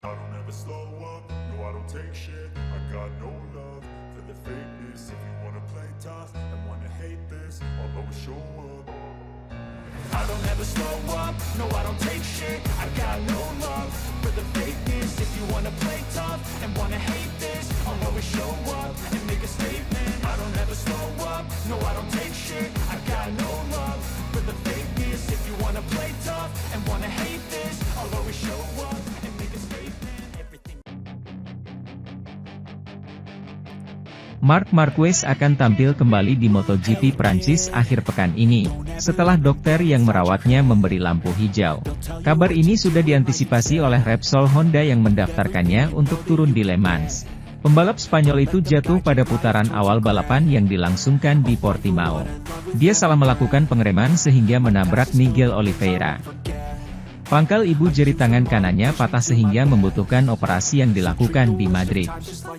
I don't ever slow up, no I don't take shit. I got no love for the fakeness. If you wanna play tough and wanna hate this, I'll always show up. I don't ever slow up, no I don't take shit. I got no love for the fakeness. If you wanna play tough and wanna hate this, I'll always show up and make a statement. I don't ever slow up, no I don't take shit. I got no love for the fakeness. If you wanna play tough and wanna hate this, I'll always show up and make a statement. Everything. Marc Marquez akan tampil kembali di MotoGP Prancis akhir pekan ini, setelah dokter yang merawatnya memberi lampu hijau. Kabar ini sudah diantisipasi oleh Repsol Honda yang mendaftarkannya untuk turun di Le Mans. Pembalap Spanyol itu jatuh pada putaran awal balapan yang dilangsungkan di Portimao. Dia salah melakukan pengereman sehingga menabrak Miguel Oliveira. Pangkal ibu jari tangan kanannya patah sehingga membutuhkan operasi yang dilakukan di Madrid.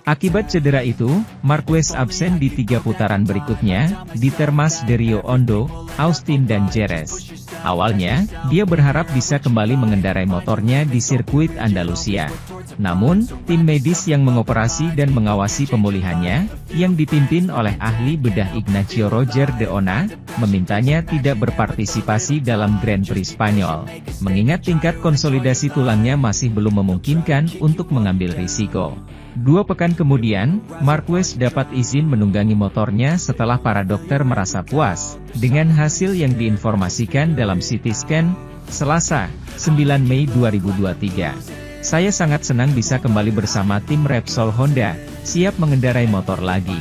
Akibat cedera itu, Marquez absen di 3 putaran berikutnya, di Termas de Rio Hondo, Austin dan Jerez. Awalnya, dia berharap bisa kembali mengendarai motornya di sirkuit Andalusia. Namun, tim medis yang mengoperasi dan mengawasi pemulihannya, yang dipimpin oleh ahli bedah Ignacio Roger de Ona, memintanya tidak berpartisipasi dalam Grand Prix Spanyol, mengingat tingkat konsolidasi tulangnya masih belum memungkinkan untuk mengambil risiko. 2 pekan kemudian, Marquez dapat izin menunggangi motornya setelah para dokter merasa puas dengan hasil yang diinformasikan dalam CT scan, Selasa, 9 Mei 2023. Saya sangat senang bisa kembali bersama tim Repsol Honda, siap mengendarai motor lagi.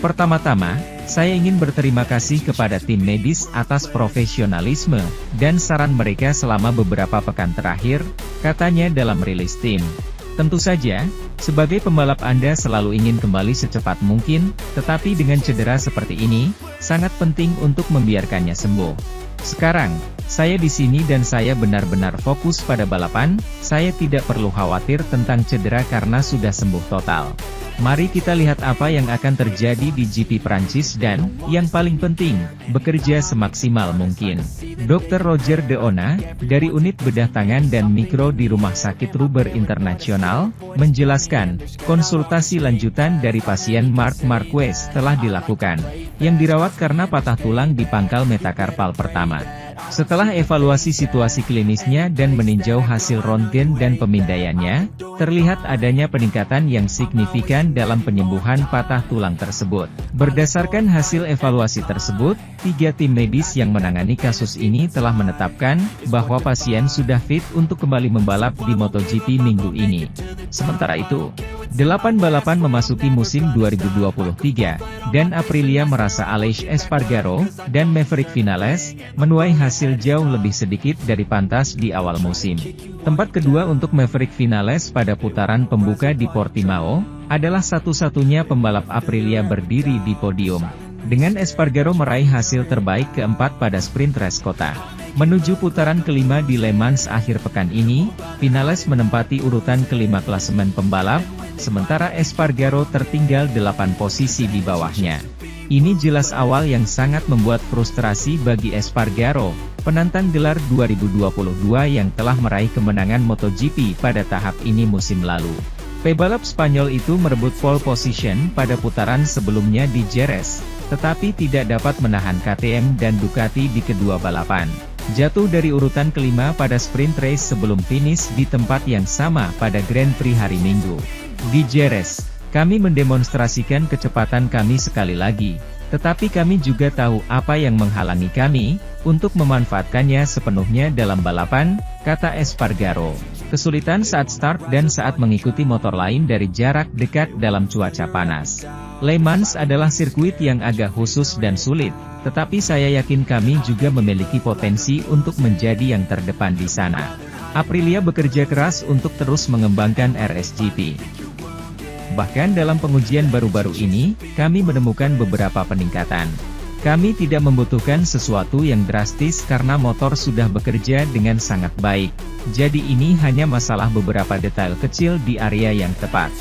Pertama-tama, saya ingin berterima kasih kepada tim medis atas profesionalisme dan saran mereka selama beberapa pekan terakhir, katanya dalam rilis tim. Tentu saja, sebagai pembalap Anda selalu ingin kembali secepat mungkin, tetapi dengan cedera seperti ini, sangat penting untuk membiarkannya sembuh. Sekarang, saya di sini dan saya benar-benar fokus pada balapan, saya tidak perlu khawatir tentang cedera karena sudah sembuh total. Mari kita lihat apa yang akan terjadi di GP Prancis dan, yang paling penting, bekerja semaksimal mungkin. Dr. Roger de Ona, dari unit bedah tangan dan mikro di Rumah Sakit Ruber Internasional, menjelaskan, konsultasi lanjutan dari pasien Marc Marquez telah dilakukan, yang dirawat karena patah tulang di pangkal metakarpal pertama. Setelah evaluasi situasi klinisnya dan meninjau hasil röntgen dan pemindaiannya, terlihat adanya peningkatan yang signifikan dalam penyembuhan patah tulang tersebut. Berdasarkan hasil evaluasi tersebut, 3 tim medis yang menangani kasus ini telah menetapkan bahwa pasien sudah fit untuk kembali membalap di MotoGP minggu ini. Sementara itu, 8 balapan memasuki musim 2023, dan Aprilia merasa Aleix Espargaro dan Maverick Vinales menuai hasil jauh lebih sedikit dari pantas di awal musim. Tempat kedua untuk Maverick Vinales pada putaran pembuka di Portimao adalah satu-satunya pembalap Aprilia berdiri di podium, dengan Espargaro meraih hasil terbaik keempat pada sprint race kota. Menuju putaran kelima di Le Mans akhir pekan ini, Vinales menempati urutan kelima klasemen pembalap, sementara Espargaro tertinggal 8 posisi di bawahnya. Ini jelas awal yang sangat membuat frustrasi bagi Espargaro, penantang gelar 2022 yang telah meraih kemenangan MotoGP pada tahap ini musim lalu. Pebalap Spanyol itu merebut pole position pada putaran sebelumnya di Jerez, tetapi tidak dapat menahan KTM dan Ducati di kedua balapan. Jatuh dari urutan kelima pada sprint race sebelum finish di tempat yang sama pada Grand Prix hari Minggu. Di Jerez, kami mendemonstrasikan kecepatan kami sekali lagi, tetapi kami juga tahu apa yang menghalangi kami untuk memanfaatkannya sepenuhnya dalam balapan, kata Espargaro. Kesulitan saat start dan saat mengikuti motor lain dari jarak dekat dalam cuaca panas. Le Mans adalah sirkuit yang agak khusus dan sulit, tetapi saya yakin kami juga memiliki potensi untuk menjadi yang terdepan di sana. Aprilia bekerja keras untuk terus mengembangkan RSGP. Bahkan dalam pengujian baru-baru ini, kami menemukan beberapa peningkatan. Kami tidak membutuhkan sesuatu yang drastis karena motor sudah bekerja dengan sangat baik. Jadi ini hanya masalah beberapa detail kecil di area yang tepat.